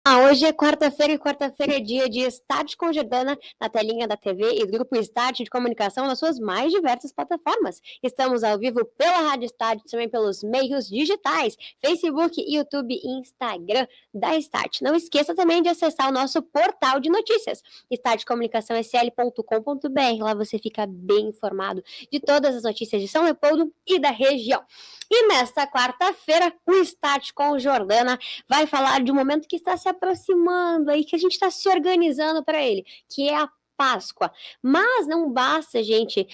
Hoje é quarta-feira e quarta-feira é dia de Start com Jordana na telinha da TV e do Grupo Start de Comunicação nas suas mais diversas plataformas. Estamos ao vivo pela Rádio Start, também pelos meios digitais, Facebook, YouTube e Instagram da Start. Não esqueça também de acessar o nosso portal de notícias, startcomunicaçãosl.com.br. Lá você fica bem informado de todas as notícias de São Leopoldo e da região. E nesta quarta-feira, o Start com Jordana vai falar de um momento que está se aproximando aí, que a gente está se organizando para ele, que é a Páscoa. Mas não basta a gente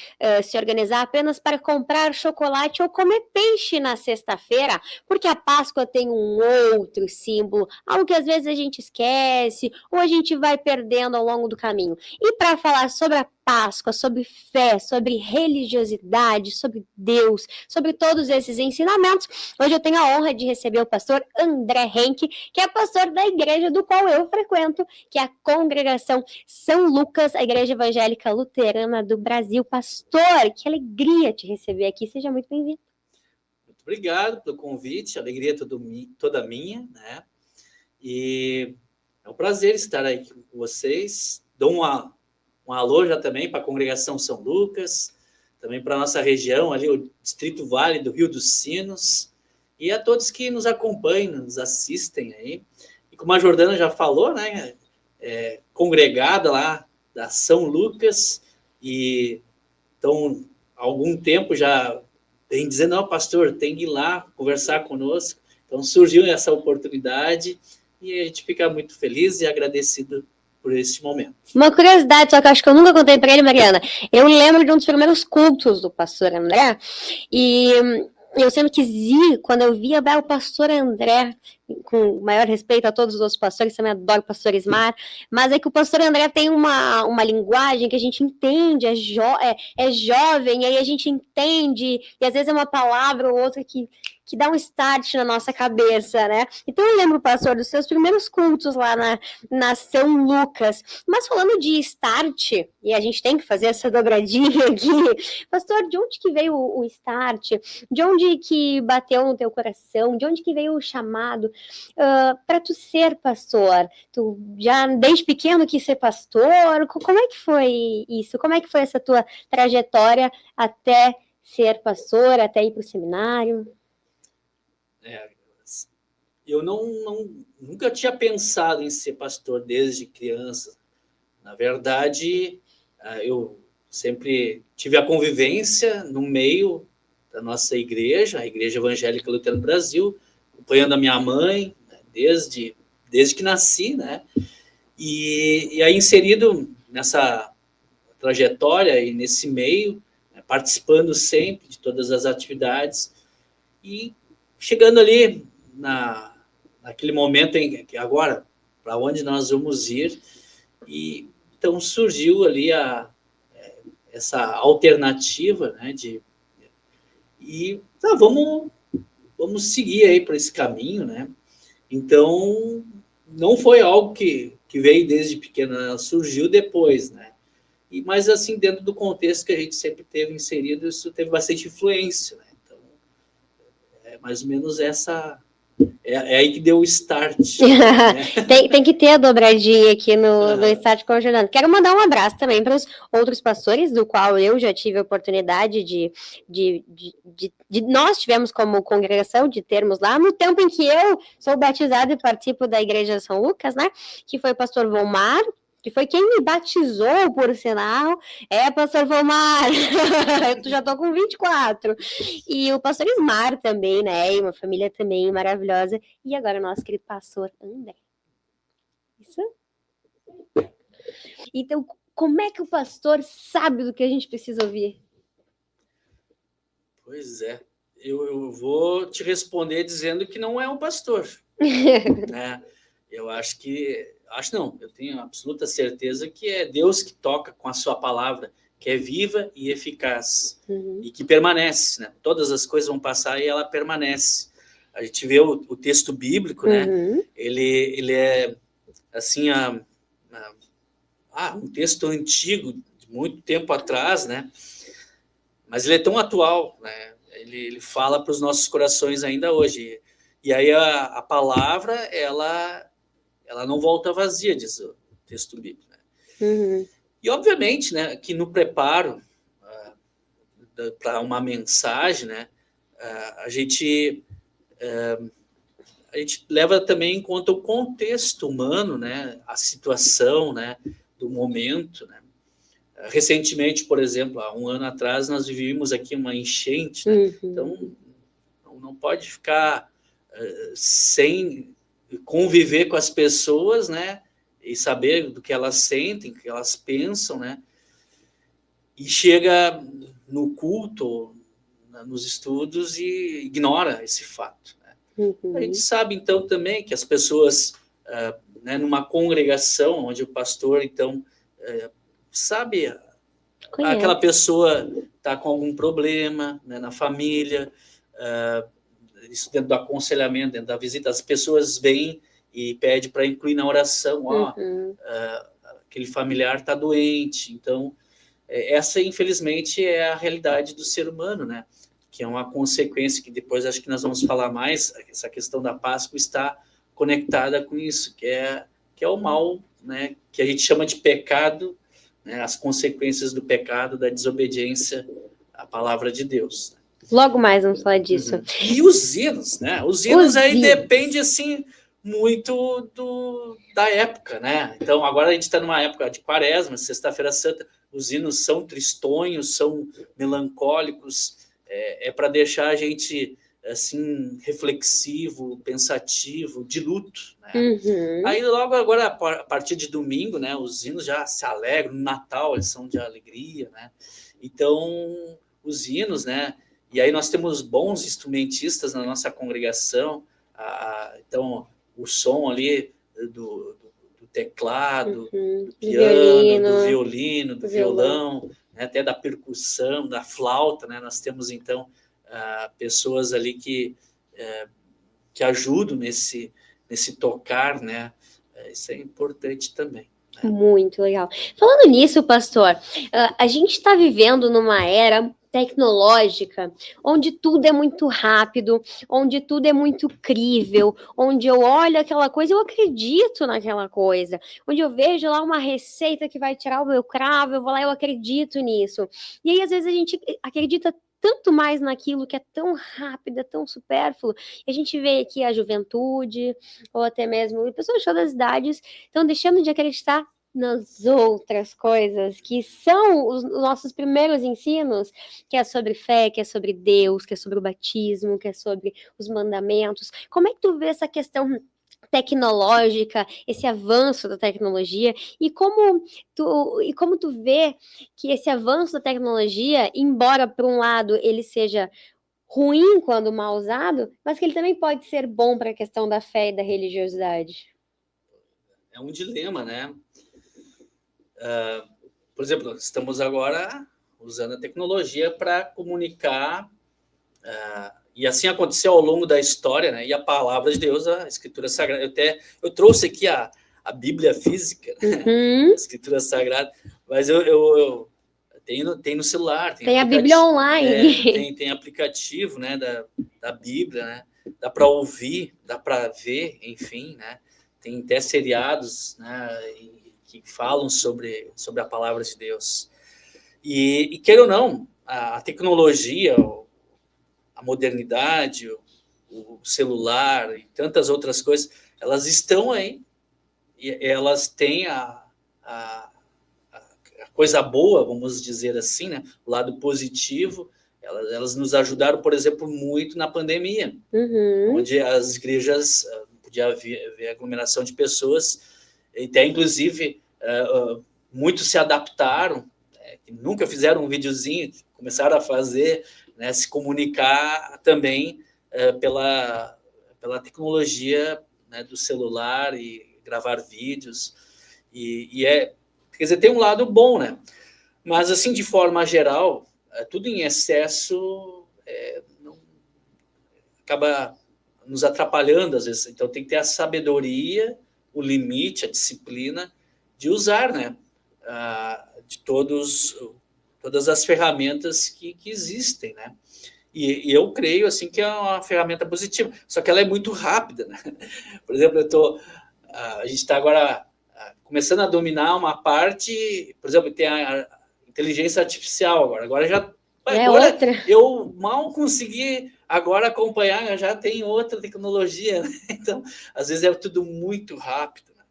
se organizar apenas para comprar chocolate ou comer peixe na sexta-feira, porque a Páscoa tem um outro símbolo, algo que às vezes a gente esquece ou a gente vai perdendo ao longo do caminho. E para falar sobre a Páscoa, sobre fé, sobre religiosidade, sobre Deus, sobre todos esses ensinamentos, hoje eu tenho a honra de receber o pastor André Henke, que é pastor da igreja do qual eu frequento, que é a Congregação São Lucas, a Igreja Evangélica Luterana do Brasil. Pastor, que alegria te receber aqui, seja muito bem-vindo. Muito obrigado pelo convite, a alegria é toda minha, né? E é um prazer estar aí com vocês. Dou um alô já também para a Congregação São Lucas, também para a nossa região, ali o Distrito Vale do Rio dos Sinos, e a todos que nos acompanham, nos assistem aí. E como a Jordana já falou, né, congregada lá da São Lucas, e então, há algum tempo já vem dizendo, não, pastor, tem que ir lá conversar conosco. Então, surgiu essa oportunidade e a gente fica muito feliz e agradecido por esse momento. Uma curiosidade, só que eu acho que eu nunca contei para ele, Mariana. Eu lembro de um dos primeiros cultos do pastor André, e eu sempre quis ir, quando eu via o pastor André, com o maior respeito a todos os outros pastores, também adoro o pastor Ismar, mas é que o pastor André tem uma linguagem que a gente entende, é jovem, e aí a gente entende, e às vezes é uma palavra ou outra que dá um start na nossa cabeça, né? Então eu lembro, pastor, dos seus primeiros cultos lá na São Lucas. Mas falando de start, e a gente tem que fazer essa dobradinha aqui, pastor, de onde que veio o start? De onde que bateu no teu coração? De onde que veio o chamado para tu ser pastor? Tu já desde pequeno quis ser pastor? Como é que foi isso? Como é que foi essa tua trajetória até ser pastor, até ir para o seminário? Eu nunca tinha pensado em ser pastor desde criança. Na verdade, eu sempre tive a convivência no meio da nossa igreja, a Igreja Evangélica Luterana do Brasil, acompanhando a minha mãe, né, desde que nasci, né? E aí inserido nessa trajetória e nesse meio, né, participando sempre de todas as atividades e chegando ali naquele momento em que agora, para onde nós vamos ir, e então surgiu ali essa alternativa, né, vamos seguir aí por esse caminho, né? Então não foi algo que veio desde pequeno, surgiu depois, né? Mas assim, dentro do contexto que a gente sempre teve inserido, isso teve bastante influência, né? Então é mais ou menos essa. É aí que deu o start. Né? tem que ter a dobradinha aqui no Start com Jordana. Quero mandar um abraço também para os outros pastores, do qual eu já tive a oportunidade de nós tivemos como congregação, de termos lá, no tempo em que eu sou batizada e participo da Igreja São Lucas, né? Que foi o pastor Volmar, que foi quem me batizou, por sinal, pastor Volmar, eu já tô com 24, e o pastor Ismar também, né, e uma família também maravilhosa, e agora o nosso querido pastor André. Isso? Então, como é que o pastor sabe do que a gente precisa ouvir? Pois é, eu vou te responder dizendo que não é um pastor, né? Eu eu tenho absoluta certeza que é Deus que toca com a sua palavra, que é viva e eficaz, e que permanece, né? Todas as coisas vão passar e ela permanece. A gente vê o texto bíblico, né? Ele é, assim, um texto antigo, de muito tempo atrás, né? Mas ele é tão atual, né? Ele fala para os nossos corações ainda hoje. E aí a palavra, ela ela não volta vazia, diz o texto bíblico. Né? Uhum. E, obviamente, né, que no preparo para uma mensagem, né, a gente leva também em conta o contexto humano, né, a situação, né, do momento. Né? Recentemente, por exemplo, há um ano atrás, nós vivíamos aqui uma enchente, né? Uhum. Então não pode ficar sem conviver com as pessoas, né, e saber do que elas sentem, do que elas pensam, né? E chega no culto, nos estudos e ignora esse fato. Né? Uhum. A gente sabe, então, também que as pessoas, né, numa congregação onde o pastor, então, sabe, aquela pessoa está com algum problema, né, na família, isso dentro do aconselhamento, dentro da visita, as pessoas vêm e pedem para incluir na oração, aquele familiar está doente. Então, essa, infelizmente, é a realidade do ser humano, né? Que é uma consequência que depois acho que nós vamos falar mais, essa questão da Páscoa está conectada com isso, que é o mal, né? Que a gente chama de pecado, né? As consequências do pecado, da desobediência à palavra de Deus. Logo mais vamos falar disso. Uhum. E os hinos, né? Os hinos aí depende, assim, muito da época, né? Então, agora a gente está numa época de Quaresma, Sexta-feira Santa, os hinos são tristonhos, são melancólicos, é para deixar a gente, assim, reflexivo, pensativo, de luto, né? Uhum. Aí, logo agora, a partir de domingo, né, os hinos já se alegram, no Natal eles são de alegria, né? Então, os hinos, né? E aí nós temos bons instrumentistas na nossa congregação, então o som ali do teclado, do piano, do violino, do violão, né, até da percussão, da flauta, né? Nós temos então pessoas ali que ajudam nesse tocar, né? Isso é importante também. Muito legal. Falando nisso, pastor, a gente está vivendo numa era tecnológica, onde tudo é muito rápido, onde tudo é muito crível, onde eu olho aquela coisa, eu acredito naquela coisa, onde eu vejo lá uma receita que vai tirar o meu cravo, eu vou lá, eu acredito nisso. E aí, às vezes, a gente acredita tanto mais naquilo que é tão rápido, é tão supérfluo, e a gente vê que a juventude, ou até mesmo pessoas de todas as idades, estão deixando de acreditar nas outras coisas, que são os nossos primeiros ensinos, que é sobre fé, que é sobre Deus, que é sobre o batismo, que é sobre os mandamentos. Como é que tu vê essa questão tecnológica, esse avanço da tecnologia, e como tu vê que esse avanço da tecnologia, embora por um lado ele seja ruim quando mal usado, mas que ele também pode ser bom para a questão da fé e da religiosidade? É um dilema, né? Por exemplo, estamos agora usando a tecnologia para comunicar, e assim aconteceu ao longo da história, né? E a palavra de Deus, a Escritura Sagrada. Eu trouxe aqui a Bíblia física, uhum. A Escritura Sagrada, mas eu tem no celular, tem a Bíblia tem online, aplicativo, né, da Bíblia, né? Dá para ouvir, dá para ver, enfim, né? Tem até seriados, né, que falam sobre a palavra de Deus. E queira ou não, a tecnologia, a modernidade, o celular e tantas outras coisas, elas estão aí e elas têm a coisa boa, vamos dizer assim, né? O lado positivo. Elas nos ajudaram, por exemplo, muito na pandemia, onde as igrejas podia haver aglomeração de pessoas, até inclusive muitos se adaptaram, que nunca fizeram um videozinho, começaram a fazer, né, se comunicar também pela tecnologia, né, do celular e gravar vídeos. Quer dizer, tem um lado bom, né? Mas, assim, de forma geral, tudo em excesso acaba nos atrapalhando, às vezes. Então, tem que ter a sabedoria, o limite, a disciplina de usar, né? De todas as ferramentas que existem, né? E eu creio, assim, que é uma ferramenta positiva. Só que ela é muito rápida, né? Por exemplo, eu estou a gente está agora começando a dominar uma parte, por exemplo, tem a inteligência artificial agora já agora outra. Eu mal consegui agora acompanhar, já tem outra tecnologia, né? Então às vezes é tudo muito rápido, né?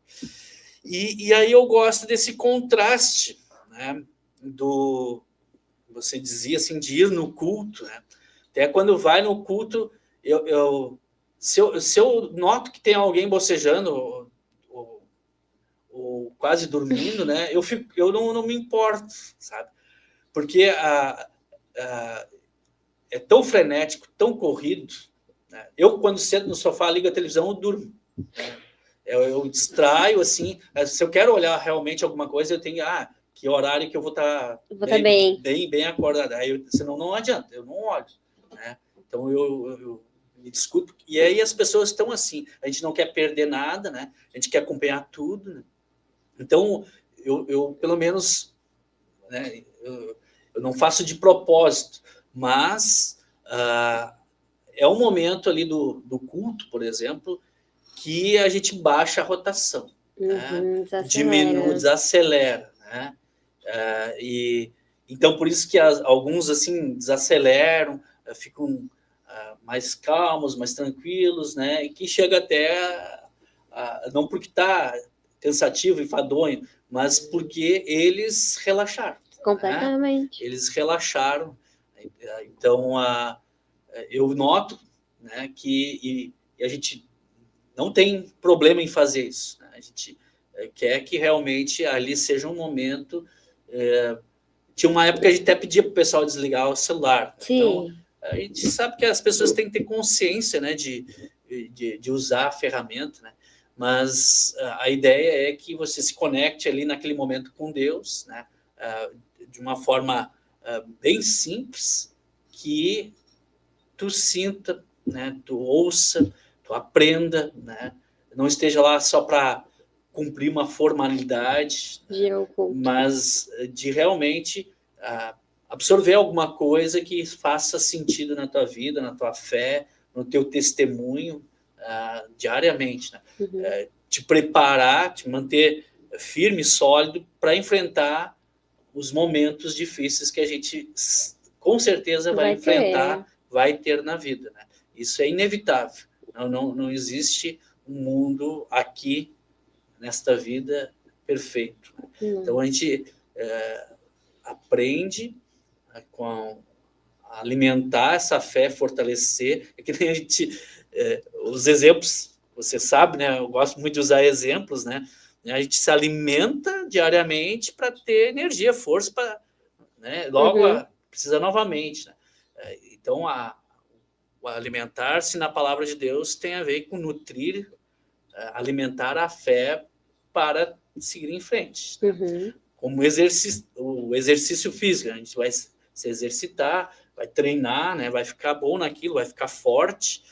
E aí eu gosto desse contraste, né? Você dizia assim, de ir no culto, né? Até quando vai no culto, se eu noto que tem alguém bocejando ou quase dormindo, né? Eu não me importo, sabe? Porque é tão frenético, tão corrido, né? Eu, quando sento no sofá, ligo a televisão, eu durmo, né? Eu distraio, assim, se eu quero olhar realmente alguma coisa, eu tenho, que horário que eu vou estar bem acordado, senão não adianta, eu não olho, né? Então eu me desculpo, e aí as pessoas estão assim, a gente não quer perder nada, né? A gente quer acompanhar tudo, né? Então eu pelo menos, né, eu não faço de propósito, mas é um momento ali do culto, por exemplo, que a gente baixa a rotação, né? Diminui, desacelera, né? E então por isso que alguns assim desaceleram, ficam mais calmos, mais tranquilos, né? E que chega até não porque está cansativo e fadonho, mas porque eles relaxaram. Completamente. Né? Eles relaxaram. Então eu noto, né, que a gente não tem problema em fazer isso, né? A gente quer que realmente ali seja um momento. Tinha uma época que a gente até pedia para o pessoal desligar o celular. Né? Então, a gente sabe que as pessoas têm que ter consciência, né, de usar a ferramenta, né? Mas a ideia é que você se conecte ali naquele momento com Deus, né? De uma forma bem simples, que tu sinta, né? Tu ouça, tu aprenda, né? Não esteja lá só para cumprir uma formalidade, né? Mas de realmente absorver alguma coisa que faça sentido na tua vida, na tua fé, no teu testemunho diariamente, né? Te preparar, te manter firme, sólido para enfrentar os momentos difíceis que a gente com certeza vai enfrentar, vai ter na vida, né? Isso é inevitável. Não existe um mundo aqui nesta vida perfeito. Né? Então a gente aprende a alimentar essa fé, fortalecer. É que nem a gente, os exemplos, você sabe, né? Eu gosto muito de usar exemplos, né? A gente se alimenta diariamente para ter energia, força para, né? Logo precisa novamente. Né? Então o alimentar-se na palavra de Deus tem a ver com nutrir, alimentar a fé para seguir em frente. Né? Como o exercício físico, a gente vai se exercitar, vai treinar, né? Vai ficar bom naquilo, vai ficar forte.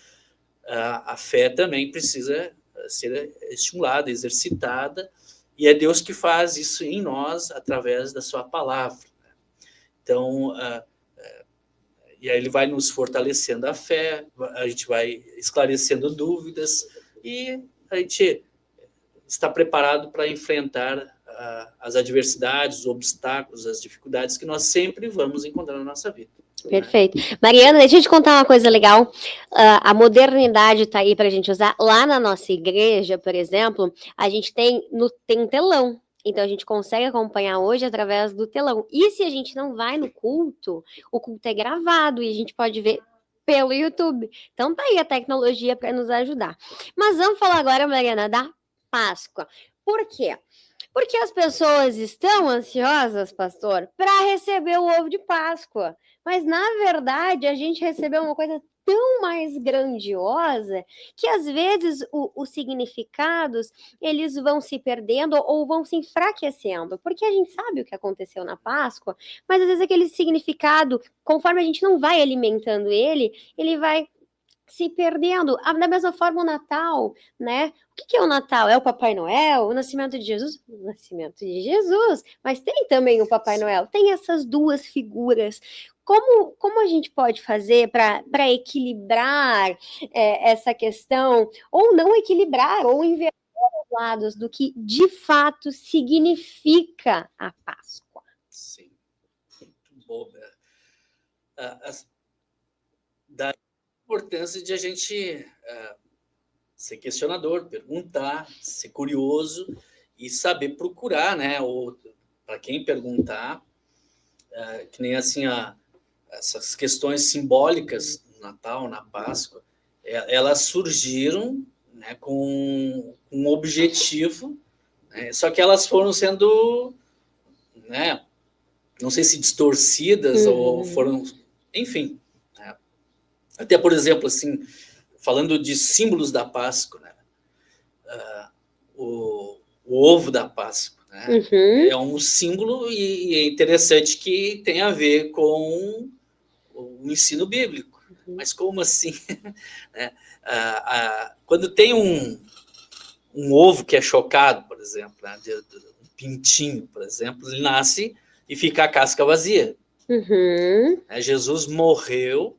A fé também precisa ser estimulada, exercitada, e é Deus que faz isso em nós através da sua palavra. Então, e aí ele vai nos fortalecendo a fé, a gente vai esclarecendo dúvidas e a gente está preparado para enfrentar as adversidades, os obstáculos, as dificuldades que nós sempre vamos encontrar na nossa vida. Perfeito. Mariana, deixa eu te contar uma coisa legal. A modernidade está aí para a gente usar. Lá na nossa igreja, por exemplo, a gente tem um telão. Então, a gente consegue acompanhar hoje através do telão. E se a gente não vai no culto, o culto é gravado e a gente pode ver pelo YouTube. Então, tá aí a tecnologia para nos ajudar. Mas vamos falar agora, Mariana, da Páscoa. Por quê? Porque as pessoas estão ansiosas, pastor, para receber o ovo de Páscoa. Mas, na verdade, a gente recebeu uma coisa tão mais grandiosa que, às vezes, os significados, eles vão se perdendo ou vão se enfraquecendo. Porque a gente sabe o que aconteceu na Páscoa, mas, às vezes, aquele significado, conforme a gente não vai alimentando ele vai se perdendo. Da mesma forma, o Natal, né? O que é o Natal? É o Papai Noel? O nascimento de Jesus? O nascimento de Jesus. Mas tem também o Papai Noel. Tem essas duas figuras. Como a gente pode fazer para equilibrar essa questão? Ou não equilibrar, ou inverter lados do que de fato significa a Páscoa. Sim, muito bom. Da importância de a gente ser questionador, perguntar, ser curioso e saber procurar, né? Ou para quem perguntar, que nem assim essas questões simbólicas no Natal, na Páscoa, elas surgiram, né, com um objetivo, né, só que elas foram sendo, né, não sei se distorcidas ou foram, enfim, né, até por exemplo assim, falando de símbolos da Páscoa, né, o ovo da Páscoa, né, é um símbolo e é interessante que tem a ver com o ensino bíblico. Mas como assim? Né? Quando tem um ovo que é chocado, por exemplo, né? Um pintinho, por exemplo, ele nasce e fica a casca vazia. Jesus morreu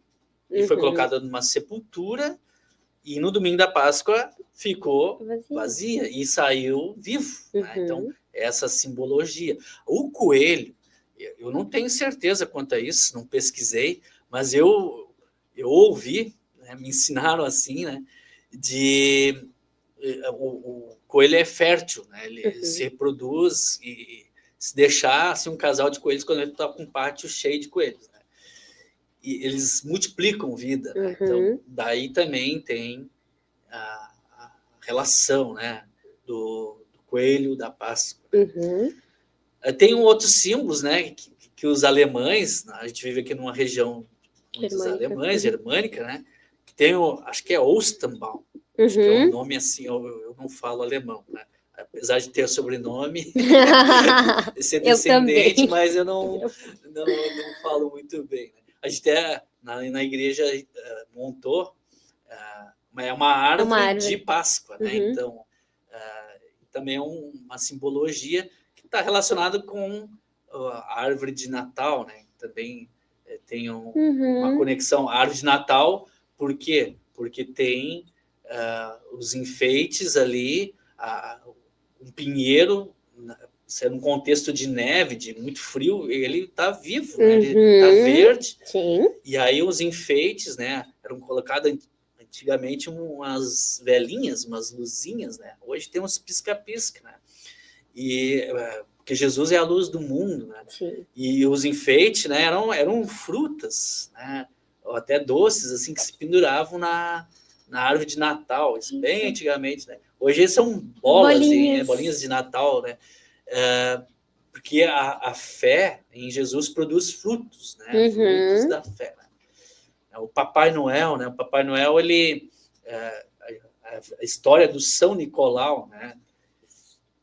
e foi colocado numa sepultura e no domingo da Páscoa ficou vazia e saiu vivo. Né? Então, essa simbologia. O coelho, eu não tenho certeza quanto a isso, não pesquisei, mas eu ouvi, né, me ensinaram assim, né, o coelho é fértil, né, ele se reproduz e se deixar assim, um casal de coelhos quando ele está com um pátio cheio de coelhos. Né, e eles multiplicam vida. Né, então, daí também tem a relação, né, do coelho, da Páscoa. Tem outros símbolos, né, que os alemães, a gente vive aqui numa região muitos alemães, germânica, né, que tem acho que é Ostenbaum, acho que é um nome assim, eu não falo alemão, né, apesar de ter sobrenome, ser descendente, mas eu não falo muito bem. Né. A gente até na igreja montou é uma árvore de Páscoa, né, então também é uma simbologia que está relacionada com a árvore de Natal, né? Também tem uma conexão. A árvore de Natal, por quê? Porque tem os enfeites ali, um pinheiro, sendo um contexto de neve, de muito frio, ele está vivo, né? Ele está verde. Sim. E aí os enfeites, né, eram colocados antigamente umas velinhas, umas luzinhas, né? Hoje tem uns pisca-pisca, né? Porque Jesus é a luz do mundo, né? Sim. E os enfeites, né, eram frutas, né? Ou até doces, assim, que se penduravam na árvore de Natal, isso bem antigamente, né? Hoje são bolinhas de Natal, né? Porque a fé em Jesus produz frutos, né? Frutos da fé. Né? O Papai Noel, né? O Papai Noel, ele a história do São Nicolau, né?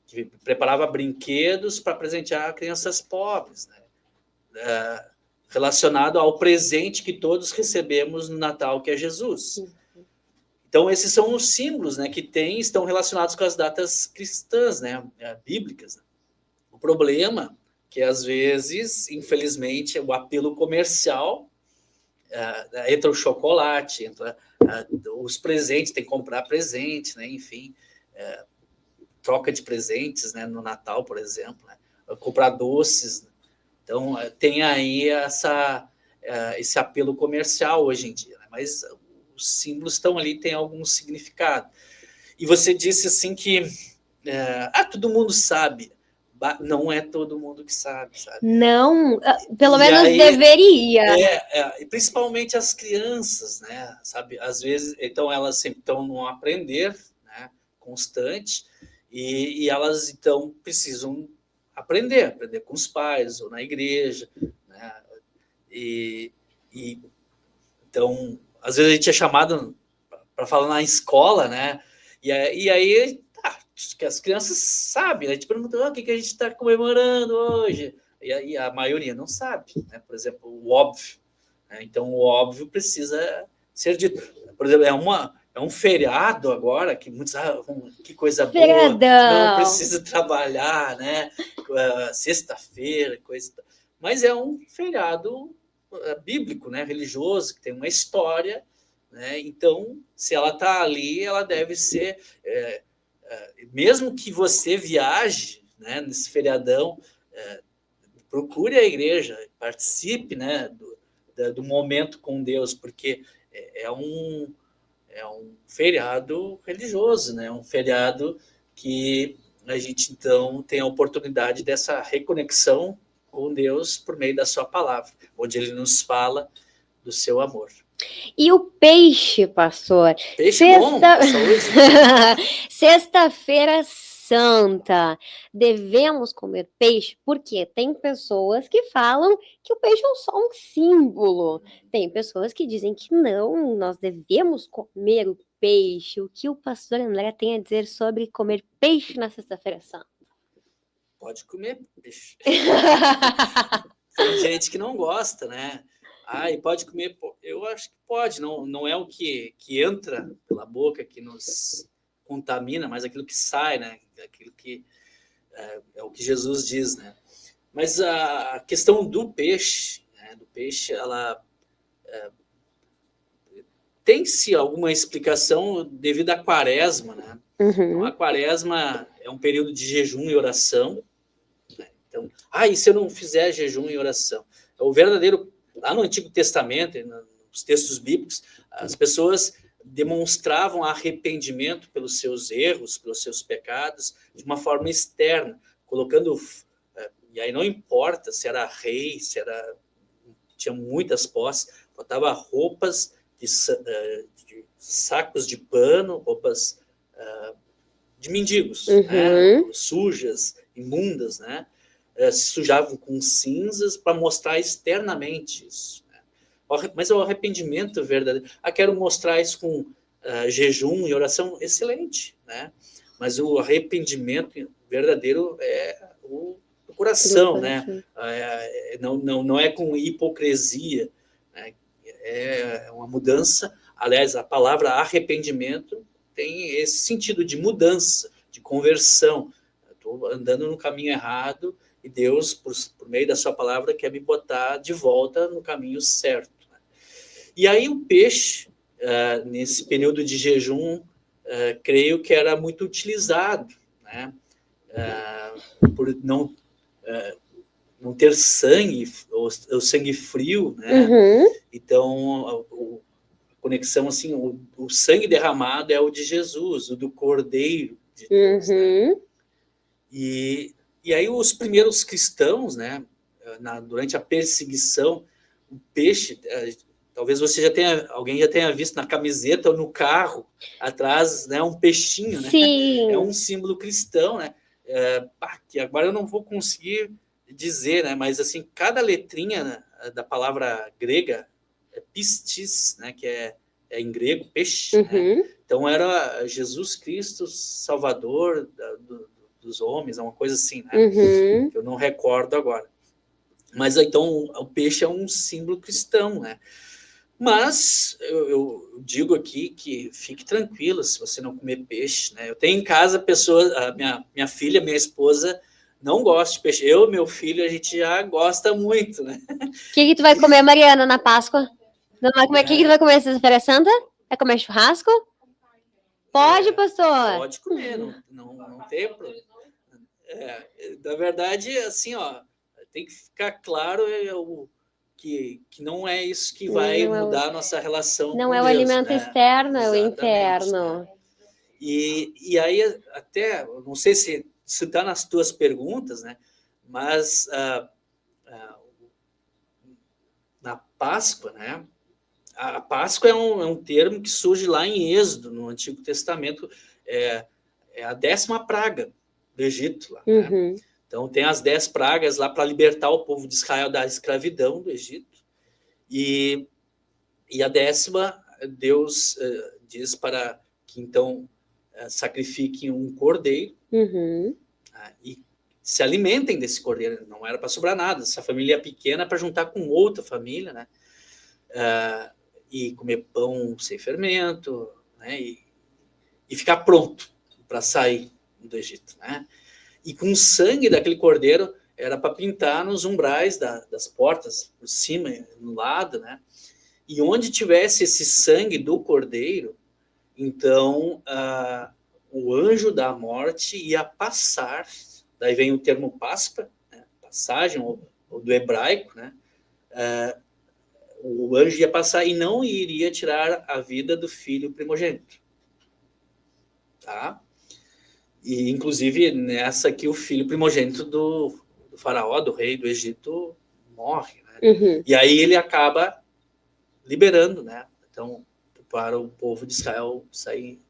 Que preparava brinquedos para presentear crianças pobres, né? Relacionado ao presente que todos recebemos no Natal, que é Jesus. Então, esses são os símbolos, né, que estão relacionados com as datas cristãs, né, bíblicas. O problema que, às vezes, infelizmente, o apelo comercial entra o chocolate, entra os presentes, tem que comprar presente, né, enfim, troca de presentes, né, no Natal, por exemplo, né, comprar doces. Né. Então, tem aí esse apelo comercial hoje em dia, né, mas os símbolos estão ali, tem algum significado. E você disse assim que todo mundo sabe. Não é todo mundo que sabe. Não, pelo menos aí, deveria. Principalmente as crianças, né? Sabe? Às vezes, então elas sempre estão num aprender, né, constante, e elas então precisam aprender com os pais ou na igreja, né? Então, às vezes a gente é chamado para falar na escola, né? E aí que as crianças sabem, né? A gente pergunta o que a gente está comemorando hoje. E a maioria não sabe, né? Por exemplo, o óbvio. Né? Então, o óbvio precisa ser dito. Por exemplo, é um feriado agora, que muitos que coisa boa, não precisa trabalhar, né? Sexta-feira, coisa. Mas é um feriado bíblico, né? Religioso, que tem uma história, né? Então, se ela está ali, ela deve ser mesmo que você viaje, né, nesse feriadão, procure a igreja, participe, né, do momento com Deus, porque é um feriado religioso, né, um feriado que a gente, então, tem a oportunidade dessa reconexão com Deus por meio da sua palavra, onde ele nos fala do seu amor. E o peixe, pastor? Peixe bom, pra saúde. Sexta-feira Santa, devemos comer peixe? Porque tem pessoas que falam que o peixe é só um símbolo. Tem pessoas que dizem que não, nós devemos comer o peixe. O que o pastor André tem a dizer sobre comer peixe na Sexta-feira Santa? Pode comer peixe. Tem gente que não gosta, né? E pode comer. Eu acho que pode, não é o que entra pela boca que nos contamina, mas aquilo que sai, né? Aquilo que é o que Jesus diz, né? Mas a questão do peixe, né? Ela tem-se alguma explicação devido à quaresma, né? Então, a quaresma é um período de jejum e oração. Então, e se eu não fizer jejum e oração? O verdadeiro, lá no Antigo Testamento, nos textos bíblicos, as pessoas demonstravam arrependimento pelos seus erros, pelos seus pecados, de uma forma externa, colocando, e aí não importa se era rei, tinha muitas posses, botava roupas de sacos de pano, roupas de mendigos, né? Sujas, imundas, né? Se sujavam com cinzas para mostrar externamente isso. Né? Mas o arrependimento verdadeiro. Quero mostrar isso com jejum e oração, excelente. Né? Mas o arrependimento verdadeiro é o coração. Né? Não é com hipocrisia. Né? É uma mudança. Aliás, a palavra arrependimento tem esse sentido de mudança, de conversão. Estou andando no caminho errado e Deus, por meio da sua palavra, quer me botar de volta no caminho certo. E aí o peixe, nesse período de jejum, creio que era muito utilizado, né? Por não ter sangue, o sangue frio, né? Então, a conexão, assim, o sangue derramado é o de Jesus, o do Cordeiro de Deus, né? E aí os primeiros cristãos, né, durante a perseguição, o peixe, talvez alguém já tenha visto na camiseta ou no carro, atrás, né, um peixinho, né? Sim. É um símbolo cristão, né? Que agora eu não vou conseguir dizer, né, mas assim, cada letrinha, né, da palavra grega é pistis, né, que é em grego, peixe, né? Então era Jesus Cristo, Salvador dos homens, é uma coisa assim, né? Que eu não recordo agora. Mas então o peixe é um símbolo cristão, né? Mas eu digo aqui que fique tranquilo se você não comer peixe, né? Eu tenho em casa pessoas, minha filha, minha esposa não gosta de peixe. Eu e meu filho, a gente já gosta muito, né? O que tu vai comer, Mariana, na Páscoa? Não vai comer? O que tu vai comer sexta-feira santa? Vai comer churrasco? Pode, pastor? Pode comer, não tem problema. Na verdade, assim, tem que ficar claro que não é isso que vai mudar a nossa relação com Deus. Não é o alimento externo, é o Exatamente, interno. né? E aí, até, não sei se está nas tuas perguntas, né? Mas na Páscoa, né? A Páscoa é um termo que surge lá em Êxodo, no Antigo Testamento, é a 10ª praga do Egito. Lá, né? Então, tem as 10 pragas lá para libertar o povo de Israel da escravidão do Egito. E a 10ª, Deus diz para que, então, sacrifiquem um cordeiro e se alimentem desse cordeiro. Não era para sobrar nada. Essa família pequena para juntar com outra família, né? E comer pão sem fermento, né? E ficar pronto para sair do Egito, né? E com o sangue daquele cordeiro era para pintar nos umbrais das portas, por cima, no lado, né? E onde tivesse esse sangue do cordeiro, então o anjo da morte ia passar, daí vem o termo Páscoa, né? Passagem, ou do hebraico, né? O anjo ia passar e não iria tirar a vida do filho primogênito. Tá? E, inclusive, nessa aqui, o filho primogênito do faraó, do rei do Egito, morre. Né? Uhum. E aí ele acaba liberando, né? Então, para o povo de Israel sair.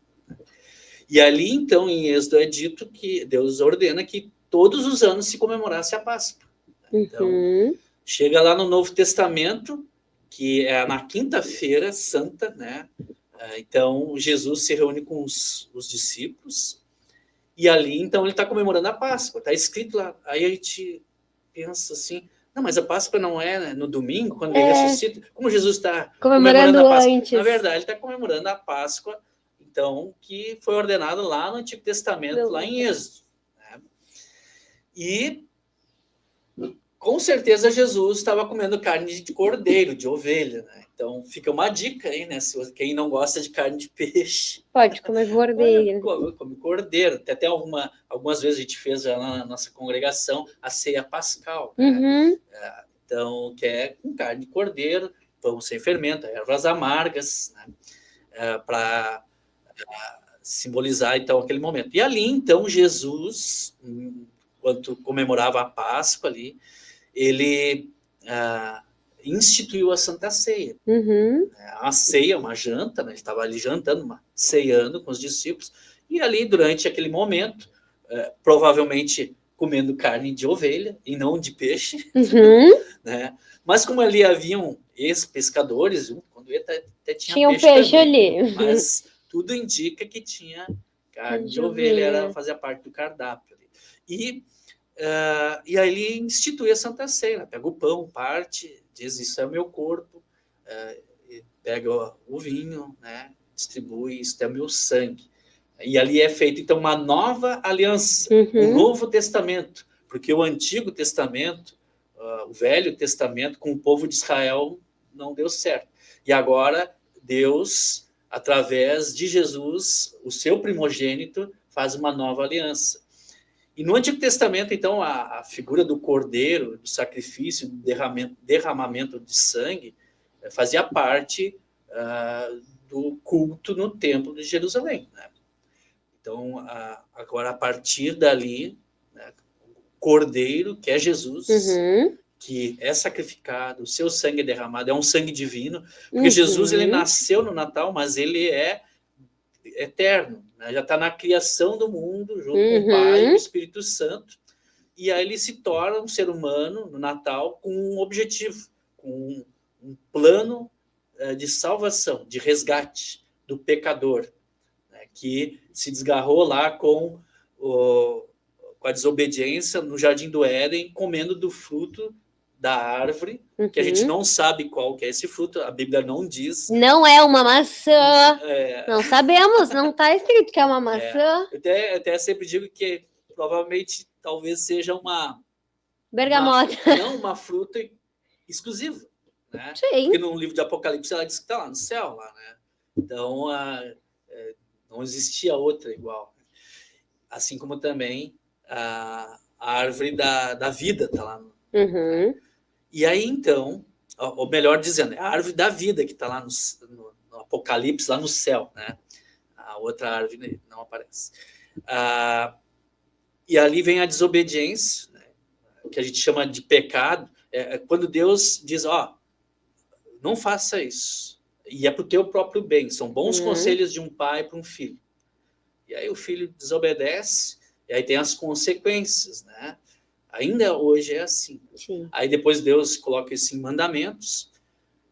E ali, então, em Êxodo é dito que Deus ordena que todos os anos se comemorasse a Páscoa. Então, chega lá no Novo Testamento, que é na quinta-feira santa, né? Então, Jesus se reúne com os discípulos, e ali, então, ele está comemorando a Páscoa, está escrito lá. Aí a gente pensa assim, não, mas a Páscoa não é, né, no domingo, quando ele ressuscita? Como Jesus está comemorando a Páscoa? Antes. Na verdade, ele está comemorando a Páscoa, então, que foi ordenado lá no Antigo Testamento, lá em Êxodo. Né? E com certeza Jesus estava comendo carne de cordeiro, de ovelha, né? Então fica uma dica aí, né? Se quem não gosta de carne de peixe, pode comer cordeiro. Come cordeiro. Até algumas vezes a gente fez já na nossa congregação a ceia pascal, né? Uhum. Então, que é com carne de cordeiro, pão sem fermento, ervas amargas, né? Para simbolizar então aquele momento. E ali então Jesus, enquanto comemorava a Páscoa ali, ele instituiu a Santa Ceia. Uhum. A ceia, uma janta, né? Ele estava ali jantando, ceando com os discípulos, e ali durante aquele momento, provavelmente comendo carne de ovelha e não de peixe, né? Mas como ali haviam ex-pescadores, quando ele até tinha peixe também, ali. Mas tudo indica que tinha carne de ovelha, fazia parte do cardápio. E aí ele institui a Santa Ceia, né? Pega o pão, parte, diz, isso é o meu corpo, pega o vinho, né? Distribui, isso é o meu sangue. E ali é feita, então, uma nova aliança, um novo testamento, porque o Antigo Testamento, o Velho Testamento, com o povo de Israel, não deu certo. E agora, Deus, através de Jesus, o seu primogênito, faz uma nova aliança. E no Antigo Testamento, então, a figura do cordeiro, do sacrifício, do derramamento de sangue, fazia parte do culto no Templo de Jerusalém. Né? Então, agora, a partir dali, né, o cordeiro, que é Jesus, que é sacrificado, o seu sangue é derramado, é um sangue divino, porque Jesus ele nasceu no Natal, mas ele é eterno, né? Já está na criação do mundo, junto com o Pai e o Espírito Santo, e aí ele se torna um ser humano no Natal com um objetivo, com um plano de salvação, de resgate do pecador, né? Que se desgarrou lá com a desobediência no Jardim do Éden, comendo do fruto da árvore, que a gente não sabe qual que é esse fruto, a Bíblia não diz. Não é uma maçã. Não sabemos, não está escrito que é uma maçã. Eu até sempre digo que provavelmente talvez seja uma bergamota. Não uma fruta exclusiva, né? Sim. Porque no livro de Apocalipse ela diz que está lá no céu, lá, né? Então não existia outra igual. Assim como também a árvore da vida está lá. Né? E aí, então, ou melhor dizendo, é a árvore da vida que está lá no Apocalipse, lá no céu, né? A outra árvore não aparece. E ali vem a desobediência, né? Que a gente chama de pecado, quando Deus diz, não faça isso, e é para o teu próprio bem, são bons conselhos de um pai para um filho. E aí o filho desobedece, e aí tem as consequências, né? Ainda hoje é assim. Sim. Aí depois Deus coloca esses mandamentos,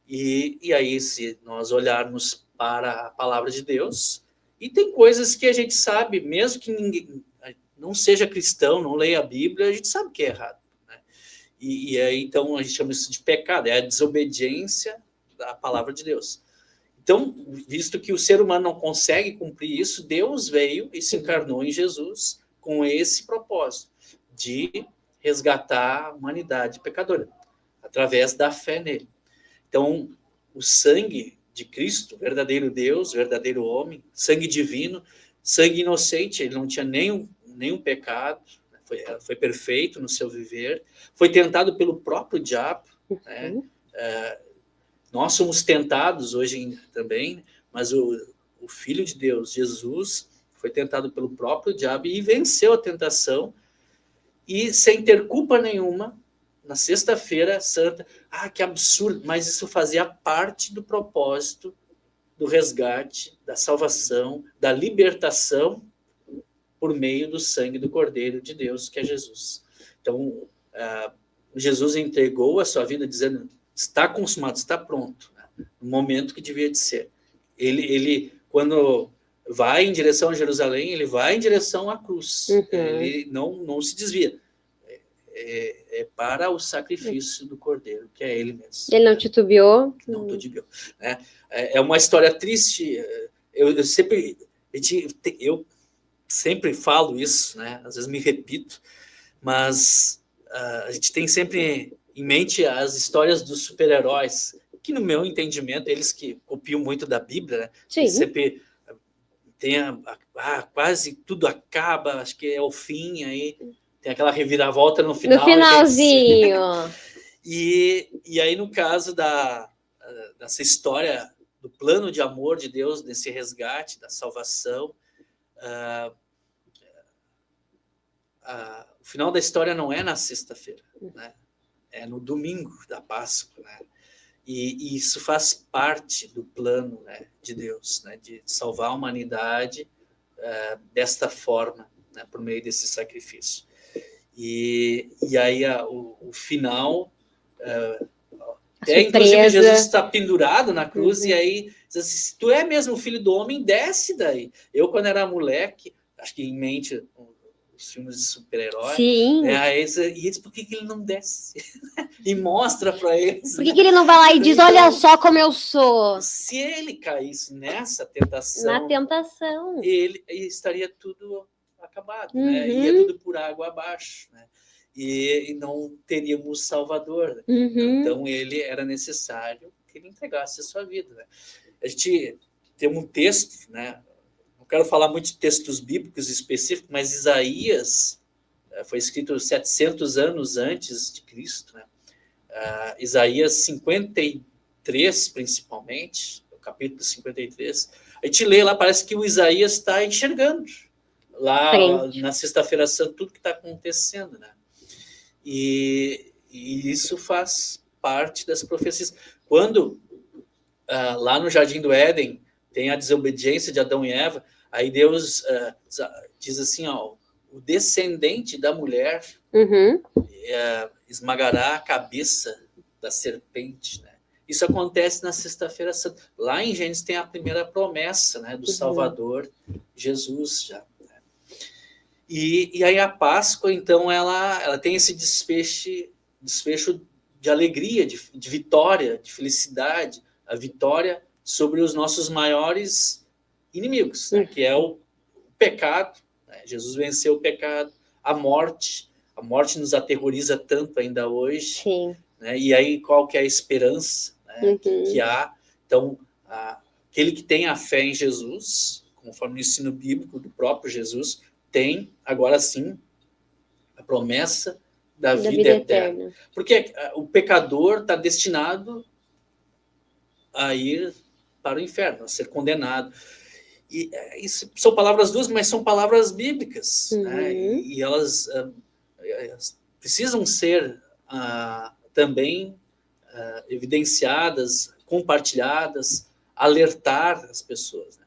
e aí se nós olharmos para a palavra de Deus, e tem coisas que a gente sabe, mesmo que ninguém não seja cristão, não leia a Bíblia, a gente sabe que é errado. Né? E aí então a gente chama isso de pecado, é a desobediência da palavra de Deus. Então, visto que o ser humano não consegue cumprir isso, Deus veio e se encarnou em Jesus com esse propósito de resgatar a humanidade pecadora, através da fé nele. Então, o sangue de Cristo, verdadeiro Deus, verdadeiro homem, sangue divino, sangue inocente, ele não tinha nenhum pecado, foi perfeito no seu viver, foi tentado pelo próprio diabo, né? Nós somos tentados hoje também, mas o Filho de Deus, Jesus, foi tentado pelo próprio diabo e venceu a tentação, e sem ter culpa nenhuma, na sexta-feira santa, que absurdo, mas isso fazia parte do propósito do resgate, da salvação, da libertação por meio do sangue do Cordeiro de Deus, que é Jesus. Então, Jesus entregou a sua vida dizendo, está consumado, está pronto, né? No momento que devia de ser. Ele quando vai em direção a Jerusalém, ele vai em direção à cruz. Ele não se desvia. É para o sacrifício do Cordeiro, que é ele mesmo. Ele não titubeou? Não titubeou. Né? É uma história triste. Eu sempre falo isso, né? Às vezes me repito, mas a gente tem sempre em mente as histórias dos super-heróis, que no meu entendimento, eles que copiam muito da Bíblia, né? Sim. Sempre tem quase tudo acaba, acho que é o fim, aí tem aquela reviravolta no final. No finalzinho. E aí, no caso dessa história do plano de amor de Deus, desse resgate, da salvação, o final da história não é na sexta-feira, né? É no domingo da Páscoa, né? E isso faz parte do plano, né, de Deus, né, de salvar a humanidade desta forma, né, por meio desse sacrifício. E aí o final, inclusive Jesus está pendurado na cruz, e aí diz assim, se tu é mesmo filho do homem, desce daí. Eu, quando era moleque, acho que em mente os filmes de super-herói, né, aí diz, por que ele não desce? E mostra para eles. Por que ele não vai lá e diz, então, olha só como eu sou? Se ele caísse nessa tentação, na tentação, ele estaria tudo acabado, né? Ia tudo por água abaixo, né? E não teríamos Salvador, né? Então ele era necessário que ele entregasse a sua vida, né? A gente tem um texto, né? Não quero falar muito de textos bíblicos específicos, mas Isaías foi escrito 700 anos antes de Cristo, né? Isaías 53, principalmente, o capítulo 53, a gente lê lá, parece que o Isaías está enxergando lá na Sexta-feira Santa tudo que está acontecendo, né? E isso faz parte das profecias. Quando lá no Jardim do Éden tem a desobediência de Adão e Eva, aí Deus diz assim, ó, o descendente da mulher esmagará a cabeça da serpente, né? Isso acontece na Sexta-feira Santa. Lá em Gênesis tem a primeira promessa, né, do Salvador, Jesus já. Né? E aí a Páscoa, então, ela tem esse desfecho de alegria, de vitória, de felicidade, a vitória sobre os nossos maiores inimigos, né, que é o pecado. Né? Jesus venceu o pecado, a morte nos aterroriza tanto ainda hoje. Sim. Né? E aí qual que é a esperança, né, que há? Então, aquele que tem a fé em Jesus, conforme o ensino bíblico do próprio Jesus, tem, agora sim, a promessa da vida eterna. Porque o pecador está destinado a ir para o inferno, a ser condenado. E isso são palavras duras, mas são palavras bíblicas. Né? E elas precisam ser também evidenciadas, compartilhadas, alertar as pessoas. Né?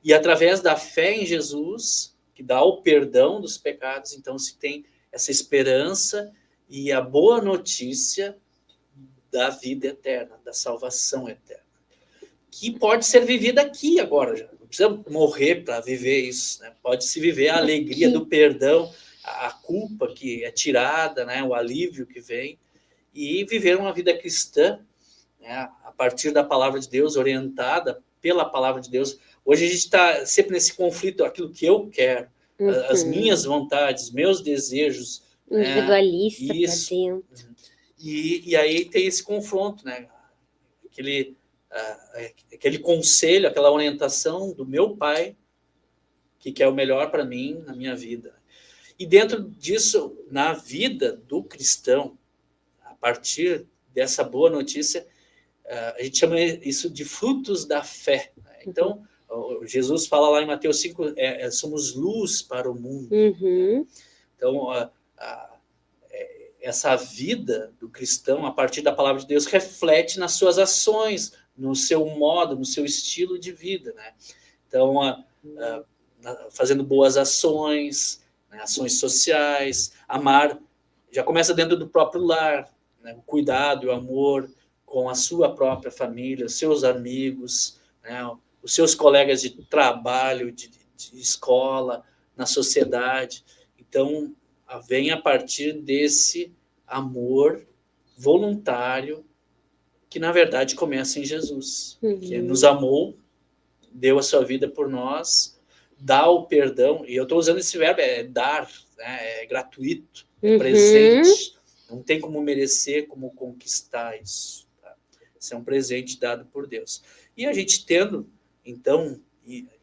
E através da fé em Jesus, que dá o perdão dos pecados, então se tem essa esperança e a boa notícia da vida eterna, da salvação eterna, que pode ser vivida aqui agora já. Não precisa morrer para viver isso. Né? Pode-se viver a alegria do perdão, a culpa que é tirada, né? O alívio que vem, e viver uma vida cristã, né? A partir da palavra de Deus, orientada pela palavra de Deus. Hoje a gente está sempre nesse conflito, aquilo que eu quero, as minhas vontades, meus desejos. Individualista, né? Isso. Dentro. E aí tem esse confronto, né? Aquele conselho, aquela orientação do meu pai, que é o melhor para mim na minha vida. E dentro disso, na vida do cristão, a partir dessa boa notícia, a gente chama isso de frutos da fé. Então, Jesus fala lá em Mateus 5, somos luz para o mundo. Então, essa vida do cristão, a partir da palavra de Deus, reflete nas suas ações, no seu modo, no seu estilo de vida, né? Então, fazendo boas ações, né? Ações sociais, amar, já começa dentro do próprio lar, né? O cuidado e o amor com a sua própria família, os seus amigos, né? Os seus colegas de trabalho, de escola, na sociedade. Então, vem a partir desse amor voluntário que, na verdade, começa em Jesus, que nos amou, deu a sua vida por nós, dá o perdão, e eu estou usando esse verbo, dar, né? É gratuito, é presente, não tem como merecer, como conquistar isso. Tá? Isso é um presente dado por Deus. E a gente tendo, então,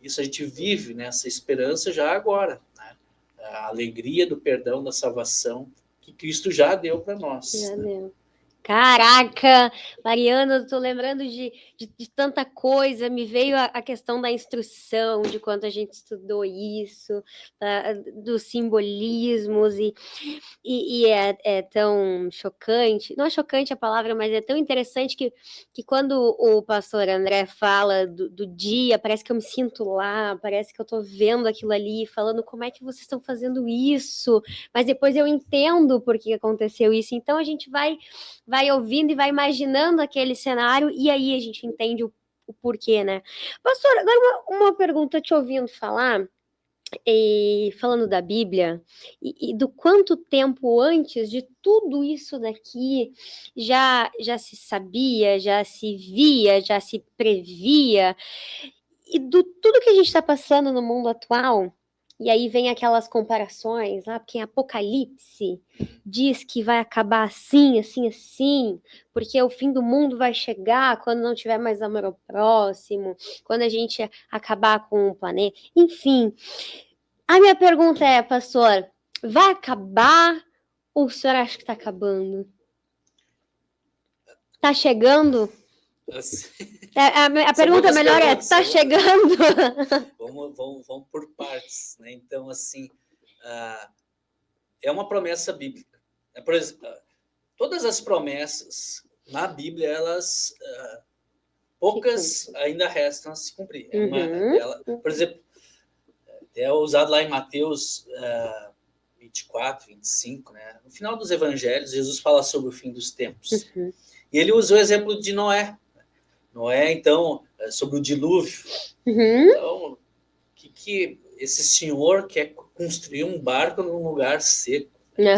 isso a gente vive nessa esperança já agora, né? A alegria do perdão, da salvação, que Cristo já deu para nós. Já deu. Caraca, Mariana, eu tô lembrando de tanta coisa, me veio a questão da instrução, de quanto a gente estudou isso, dos simbolismos, e é tão chocante, não é chocante a palavra, mas é tão interessante que quando o pastor André fala do dia, parece que eu me sinto lá, parece que eu tô vendo aquilo ali, falando como é que vocês estão fazendo isso, mas depois eu entendo por que aconteceu isso, então a gente vai ouvindo e vai imaginando aquele cenário, e aí a gente entende o porquê, né? Pastor, agora uma pergunta, te ouvindo falar, falando da Bíblia, e do quanto tempo antes de tudo isso daqui já se sabia, já se via, já se previa, e tudo que a gente está passando no mundo atual. E aí vem aquelas comparações, porque em Apocalipse diz que vai acabar assim, assim, assim, porque o fim do mundo vai chegar quando não tiver mais amor ao próximo, quando a gente acabar com o planeta, enfim. A minha pergunta é, pastor, vai acabar ou o senhor acha que está acabando? Está chegando? Assim, a pergunta melhor está chegando? Vamos por partes, né? Então, assim, é uma promessa bíblica. Por exemplo, todas as promessas na Bíblia, elas poucas ainda restam a se cumprir. Uma delas, por exemplo, é usado lá em Mateus 24, 25, né? No final dos evangelhos, Jesus fala sobre o fim dos tempos. E ele usou o exemplo de Noé. Noé, então, sobre o dilúvio. Então, que esse senhor quer construir um barco num lugar seco. Né?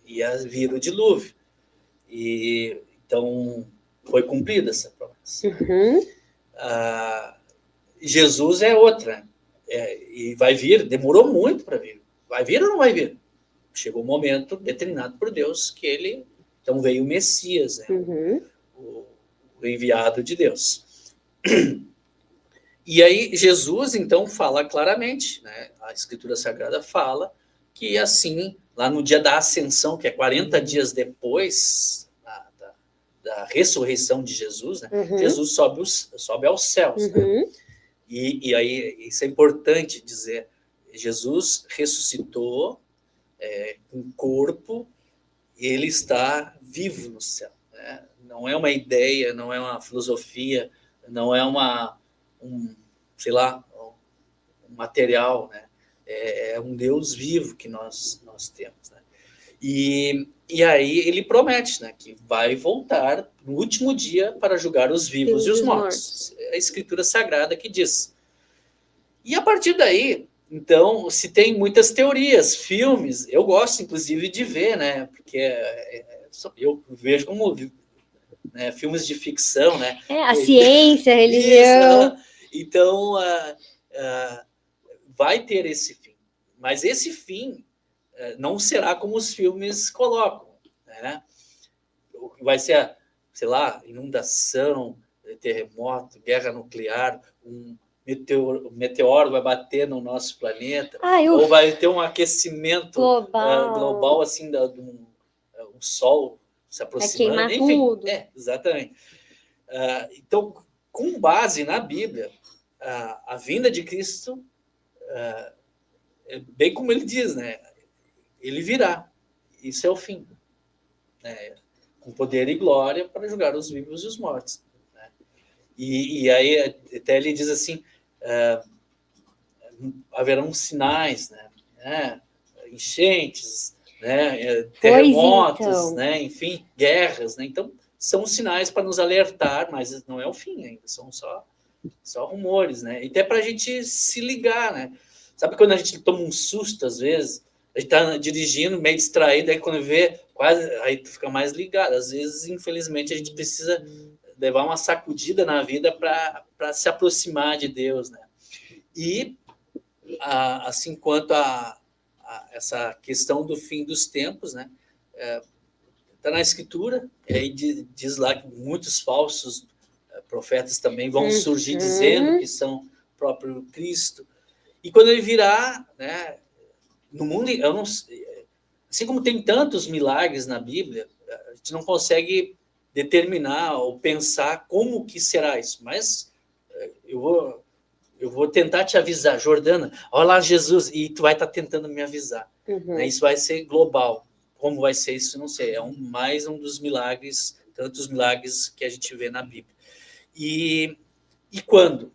Ia vir o dilúvio. E, então, foi cumprida essa promessa. Jesus é outra. E vai vir, demorou muito para vir. Vai vir ou não vai vir? Chegou o momento determinado por Deus que ele... Então veio o Messias, né? O enviado de Deus. E aí Jesus, então, fala claramente, né? A Escritura Sagrada fala que assim, lá no dia da ascensão, que é 40 dias depois da ressurreição de Jesus, né? Jesus sobe aos céus. Né? E aí, isso é importante dizer, Jesus ressuscitou com corpo, e ele está vivo no céu. Né? Não é uma ideia, não é uma filosofia, não é um material, né? É um Deus vivo que nós temos. Né? E aí ele promete, né, que vai voltar no último dia para julgar os vivos e os mortos. É a Escritura Sagrada que diz. E a partir daí, então, se tem muitas teorias, filmes, eu gosto inclusive de ver, né, porque eu vejo como filmes de ficção, né? A ciência, a religião. Isso, então, vai ter esse fim. Mas esse fim não será como os filmes colocam. Né? Vai ser, sei lá, inundação, terremoto, guerra nuclear, meteoro vai bater no nosso planeta, eu ou vai ter um aquecimento global. global, assim, o Sol se Vai aproximando, queimar enfim, tudo. exatamente. Então, com base na Bíblia, a vinda de Cristo, é bem como ele diz, né? Ele virá. Isso é o fim, né? Com poder e glória para julgar os vivos e os mortos. Né? E aí até ele diz assim, haverão sinais, né? Enchentes, né? Pois Terremotos, então. né? Enfim, guerras. Né? Então, são sinais para nos alertar, mas não é o fim ainda, são só rumores, né? E até para a gente se ligar, né? Sabe quando a gente toma um susto, às vezes, a gente está dirigindo, meio distraído, aí quando vê, quase, aí tu fica mais ligado. Às vezes, infelizmente, a gente precisa levar uma sacudida na vida para se aproximar de Deus, né? E, assim quanto a essa questão do fim dos tempos, né? Está na Escritura, e aí diz lá que muitos falsos profetas também vão surgir dizendo que são o próprio Cristo. E quando ele virá, né, no mundo, eu não, assim como tem tantos milagres na Bíblia, a gente não consegue determinar ou pensar como que será isso. Mas eu vou tentar te avisar, Jordana, olha lá Jesus, e tu vai estar tentando me avisar. Né? Isso vai ser global. Como vai ser isso, não sei. É mais um dos milagres, tantos milagres que a gente vê na Bíblia. E quando?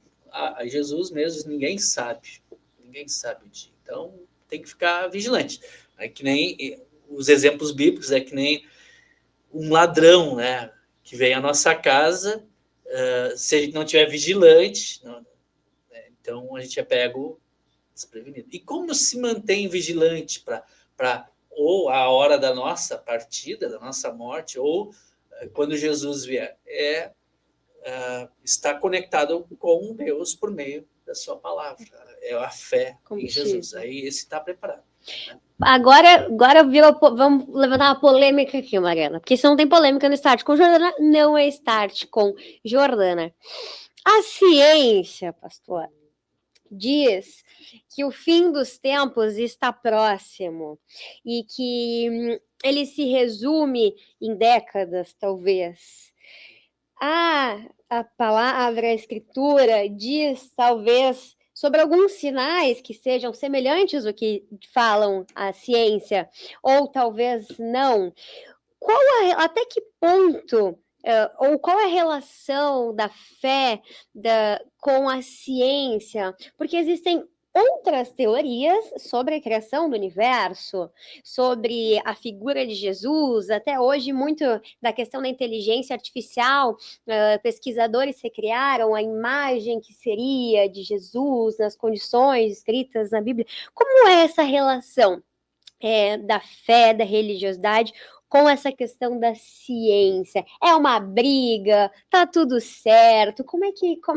Jesus mesmo, ninguém sabe. Ninguém sabe o dia. Então, tem que ficar vigilante. É que nem os exemplos bíblicos, é que nem um ladrão, né? Que vem à nossa casa, se a gente não tiver vigilante, então a gente é pego desprevenido. E como se mantém vigilante para ou a hora da nossa partida, da nossa morte, ou quando Jesus vier? Está conectado com Deus por meio da sua palavra. É a fé em Jesus. Aí esse está preparado. Né? Agora vamos levantar uma polêmica aqui, Mariana. Porque se não tem polêmica no Start com Jordana, não é Start com Jordana. A ciência, pastor, diz que o fim dos tempos está próximo e que ele se resume em décadas, talvez. A palavra, a escritura diz, talvez, sobre alguns sinais que sejam semelhantes ao que falam a ciência, ou talvez não. Até que ponto, ou qual é a relação da fé com a ciência? Porque existem outras teorias sobre a criação do universo, sobre a figura de Jesus, até hoje muito da questão da inteligência artificial, pesquisadores recriaram a imagem que seria de Jesus nas condições escritas na Bíblia. Como é essa relação da fé, da religiosidade com essa questão da ciência? É uma briga? Tá tudo certo? Como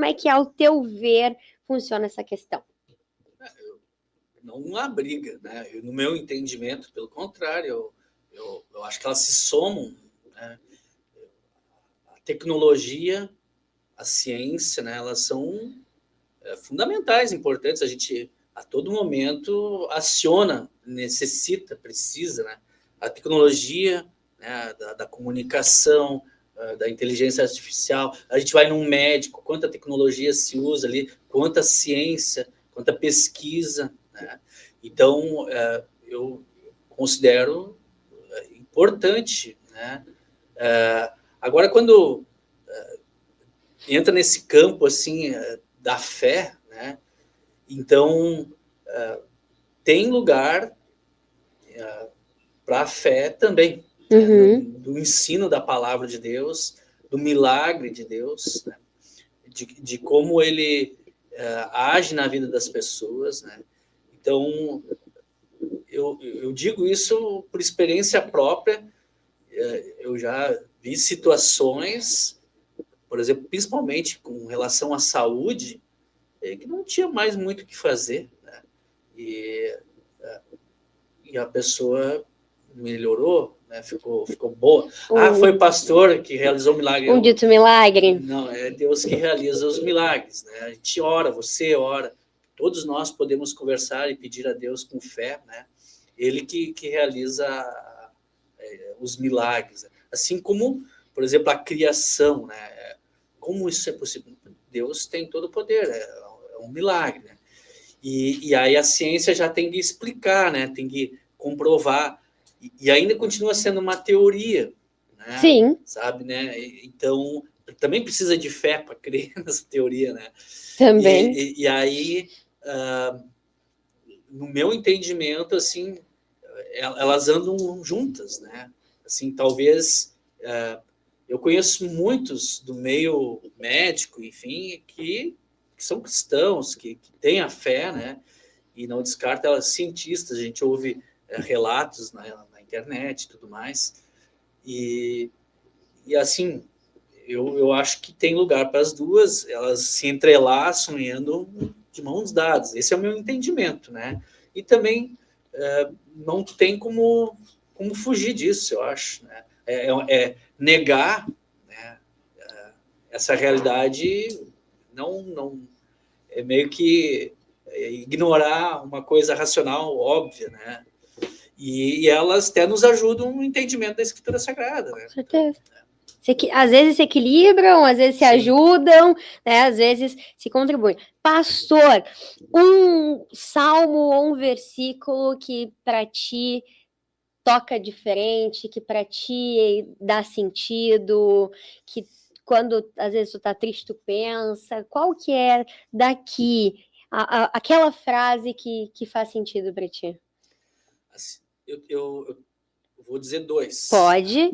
é que ao teu ver, funciona essa questão? Não há briga, né? No meu entendimento, pelo contrário, eu acho que elas se somam. Né? A tecnologia, a ciência, né? Elas são fundamentais, importantes. A gente, a todo momento, aciona, necessita, precisa. Né? A tecnologia, né? da comunicação, da inteligência artificial. A gente vai num médico, quanta tecnologia se usa ali, quanta ciência, quanta pesquisa. Né? Então, eu considero importante. Né? Agora, quando entra nesse campo assim da fé, né? Então tem lugar para a fé também, né? do ensino da palavra de Deus, do milagre de Deus, né? de como ele age na vida das pessoas, né? Então eu digo isso por experiência própria. Eu já vi situações, por exemplo, principalmente com relação à saúde, que não tinha mais muito o que fazer, né? E a pessoa melhorou, né? Ficou boa. Foi o pastor que realizou o milagre. Um dito milagre. Não, é Deus que realiza os milagres, né? A gente ora, você ora, todos nós podemos conversar e pedir a Deus com fé, né? Ele que realiza os milagres. Assim como, por exemplo, a criação, né? Como isso é possível? Deus tem todo o poder, é um milagre, né? E aí a ciência já tem que explicar, né? Tem que comprovar. E ainda continua sendo uma teoria, né? Sim. Sabe, né? Então, também precisa de fé para crer nessa teoria, né? Também. E aí, no meu entendimento, assim, elas andam juntas, né? Assim, talvez eu conheço muitos do meio médico, enfim, que são cristãos, que têm a fé, né? E não descarta elas, cientistas, a gente ouve relatos na internet e tudo mais. E assim, eu acho que tem lugar para as duas, elas se entrelaçam e andam de mãos dadas. Esse é o meu entendimento, né? E também não tem como fugir disso, eu acho, né? É negar, né, essa realidade, não é meio que ignorar uma coisa racional óbvia, né? E elas até nos ajudam no entendimento da Escritura Sagrada, né? Com certeza. Às vezes se equilibram, às vezes se ajudam, né? Às vezes se contribuem. Pastor, um salmo ou um versículo que para ti toca diferente, que para ti dá sentido, que quando às vezes tu tá triste, tu pensa, qual que é daqui aquela frase que faz sentido para ti? Assim, eu vou dizer dois. Pode.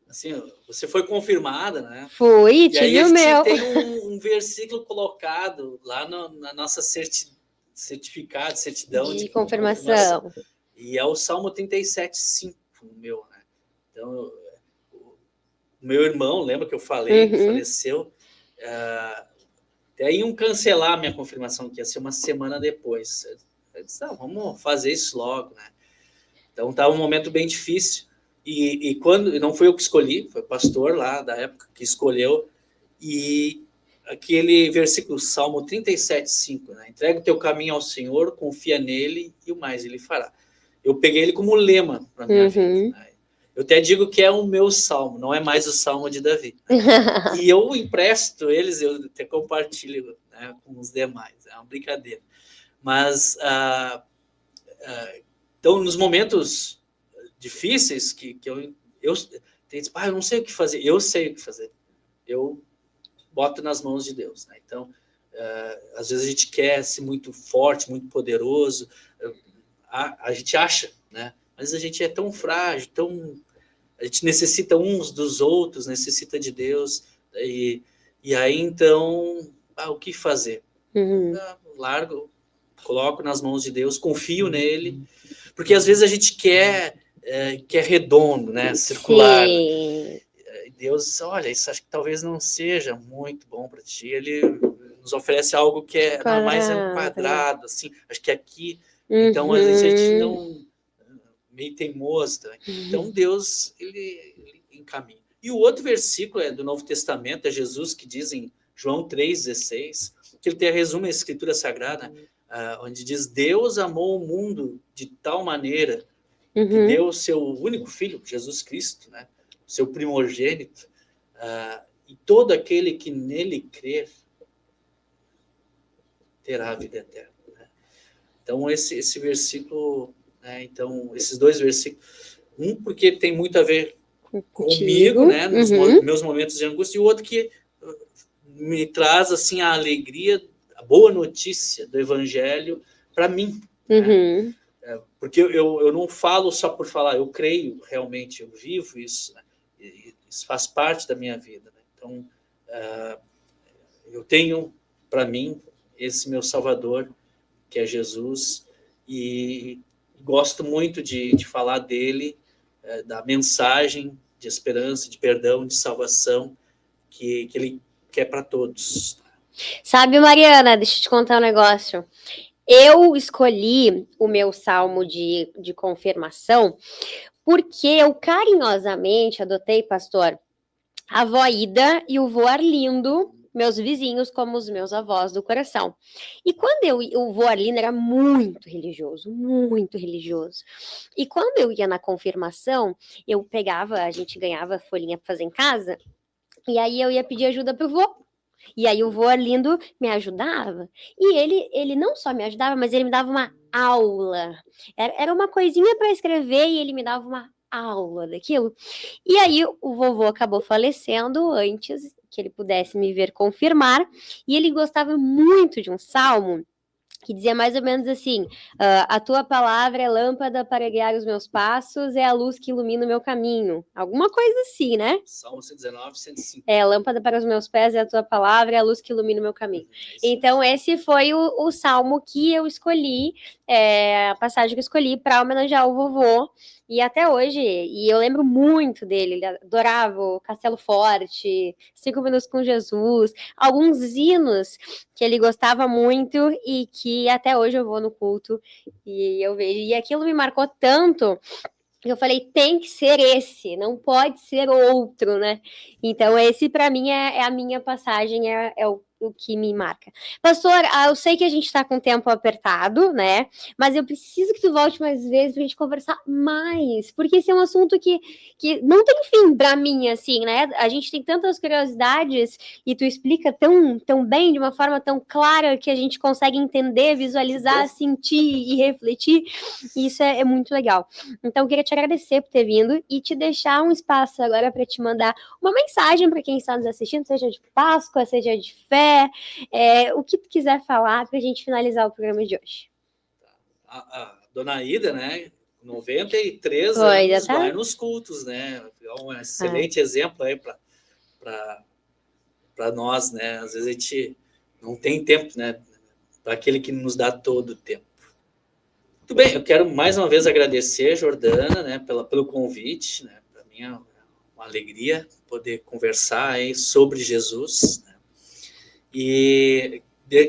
Assim, você foi confirmada, né? Fui, e aí tive o meu. Tem um versículo colocado lá na nossa certidão de confirmação. E é o Salmo 37:5, o meu, né? Então, o meu irmão, lembra que eu falei, que faleceu, até iam cancelar a minha confirmação, que ia ser uma semana depois. Eu disse, vamos fazer isso logo, né? Então, estava um momento bem difícil. E quando não fui eu que escolhi, foi o pastor lá da época que escolheu, e aquele versículo, Salmo 37:5, né? Entrega o teu caminho ao Senhor, confia nele e o mais ele fará. Eu peguei ele como lema para minha vida, né? Eu até digo que é o meu salmo, não é mais o salmo de Davi, né? E eu empresto eles, eu até compartilho, né, com os demais, é uma brincadeira. Mas então, nos momentos difíceis que eu não sei o que fazer, eu sei o que fazer, eu boto nas mãos de Deus, né? Então, às vezes a gente quer ser muito forte, muito poderoso, a gente acha, né? Mas a gente é tão frágil, a gente necessita uns dos outros, necessita de Deus, e aí então, o que fazer? Largo, coloco nas mãos de Deus, confio nele, porque às vezes a gente quer redondo, né? Circular. Sim. Deus, olha, isso acho que talvez não seja muito bom para ti. Ele nos oferece algo que é mais quadrado, assim. Acho que aqui, então às vezes a gente não meio teimoso, tá? Então Deus ele encaminha. E o outro versículo é do Novo Testamento, é Jesus que diz em João 3,16, que ele resume a Escritura Sagrada, onde diz: Deus amou o mundo de tal maneira que deu o seu único filho, Jesus Cristo, né? Seu primogênito, e todo aquele que nele crer terá a vida eterna, né? Então esse versículo, né? Então esses dois versículos, porque tem muito a ver comigo, né? Nos meus momentos de angústia, e o outro que me traz assim a alegria, a boa notícia do Evangelho para mim, né? Porque eu não falo só por falar, eu creio realmente, eu vivo isso, né? Isso faz parte da minha vida, né? Então, eu tenho para mim esse meu Salvador, que é Jesus, e gosto muito de falar dele, da mensagem de esperança, de perdão, de salvação, que ele quer para todos. Sabe, Mariana, deixa eu te contar um negócio. Eu escolhi o meu salmo de confirmação porque eu carinhosamente adotei, pastor, a avó Ida e o vô Arlindo, meus vizinhos, como os meus avós do coração. E quando o vô Arlindo era muito religioso, muito religioso. E quando eu ia na confirmação, eu pegava, a gente ganhava folhinha para fazer em casa, e aí eu ia pedir ajuda pro vô. E aí o vô Arlindo me ajudava. E ele não só me ajudava, mas ele me dava uma aula. Era uma coisinha para escrever e ele me dava uma aula daquilo. E aí o vovô acabou falecendo antes que ele pudesse me ver confirmar. E ele gostava muito de um salmo que dizia mais ou menos assim: a tua palavra é lâmpada para guiar os meus passos, é a luz que ilumina o meu caminho. Alguma coisa assim, né? Salmo 119, 105. Lâmpada para os meus pés é a tua palavra, é a luz que ilumina o meu caminho. Então, esse foi o salmo que eu escolhi, a passagem que eu escolhi para homenagear o vovô. E até hoje, e eu lembro muito dele, ele adorava o Castelo Forte, 5 Minutos com Jesus, alguns hinos que ele gostava muito e que até hoje eu vou no culto e eu vejo. E aquilo me marcou tanto que eu falei, tem que ser esse, não pode ser outro, né? Então, esse para mim é a minha passagem, é o que me marca. Pastor, eu sei que a gente está com o tempo apertado, né? Mas eu preciso que tu volte mais vezes pra gente conversar mais, porque esse é um assunto que não tem fim para mim, assim, né? A gente tem tantas curiosidades e tu explica tão bem, de uma forma tão clara que a gente consegue entender, visualizar, sentir e refletir. E isso é muito legal. Então, eu queria te agradecer por ter vindo e te deixar um espaço agora para te mandar uma mensagem para quem está nos assistindo, seja de Páscoa, seja de fé, o que tu quiser falar para a gente finalizar o programa de hoje. A dona Ida, né, 93 anos, vai nos cultos, né? É um excelente exemplo aí para nós, né? Às vezes a gente não tem tempo, né? Para aquele que nos dá todo o tempo. Muito bem, eu quero mais uma vez agradecer, Jordana, né, pelo convite, né? Para mim é uma alegria poder conversar aí sobre Jesus, né? E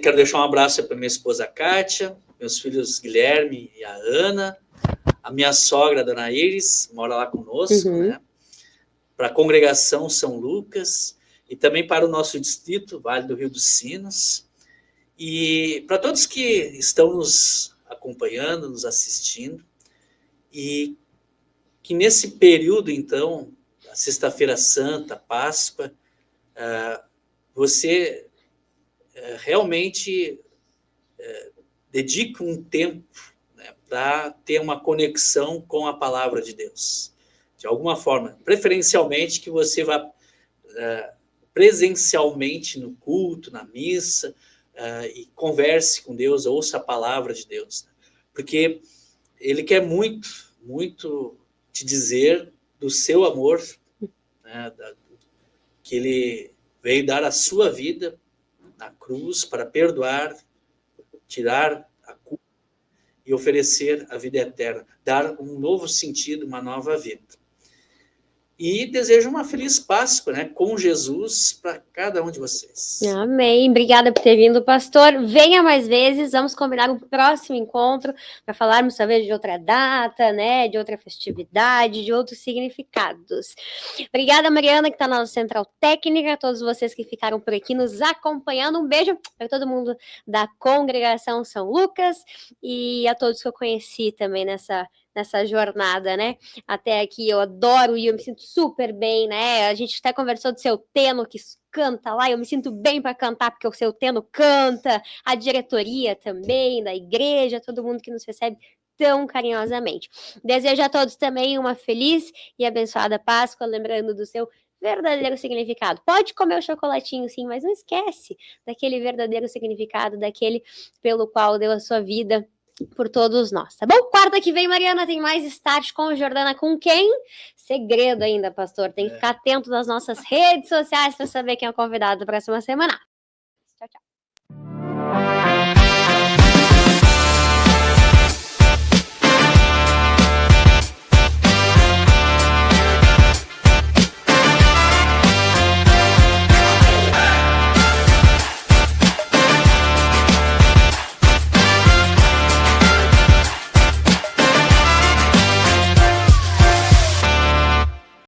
quero deixar um abraço para minha esposa Kátia, meus filhos Guilherme e a Ana, a minha sogra, a dona Iris, mora lá conosco, né? Para a congregação São Lucas e também para o nosso distrito, Vale do Rio dos Sinos. E para todos que estão nos acompanhando, nos assistindo, e que nesse período, então, a Sexta-feira Santa, Páscoa, você realmente dedique um tempo, né, para ter uma conexão com a palavra de Deus. De alguma forma, preferencialmente que você vá presencialmente no culto, na missa, e converse com Deus, ouça a palavra de Deus. Né? Porque Ele quer muito, muito te dizer do seu amor, né, que Ele veio dar a sua vida na cruz para perdoar, tirar a culpa e oferecer a vida eterna, dar um novo sentido, uma nova vida. E desejo uma feliz Páscoa, né, com Jesus para cada um de vocês. Amém. Obrigada por ter vindo, pastor. Venha mais vezes, vamos combinar um próximo encontro para falarmos talvez de outra data, né, de outra festividade, de outros significados. Obrigada, Mariana, que está na nossa central técnica, a todos vocês que ficaram por aqui nos acompanhando. Um beijo para todo mundo da congregação São Lucas e a todos que eu conheci também nessa jornada, né? Até aqui eu adoro e eu me sinto super bem, né? A gente até conversou do seu Teno que canta lá, eu me sinto bem para cantar porque o seu Teno canta, a diretoria também da igreja, todo mundo que nos recebe tão carinhosamente. Desejo a todos também uma feliz e abençoada Páscoa, lembrando do seu verdadeiro significado. Pode comer o chocolatinho sim, mas não esquece daquele verdadeiro significado, daquele pelo qual deu a sua vida por todos nós, tá bom? Quarta que vem, Mariana, tem mais Start com Jordana. Com quem? Segredo ainda, pastor. Tem que ficar atento nas nossas redes sociais para saber quem é o convidado da próxima semana.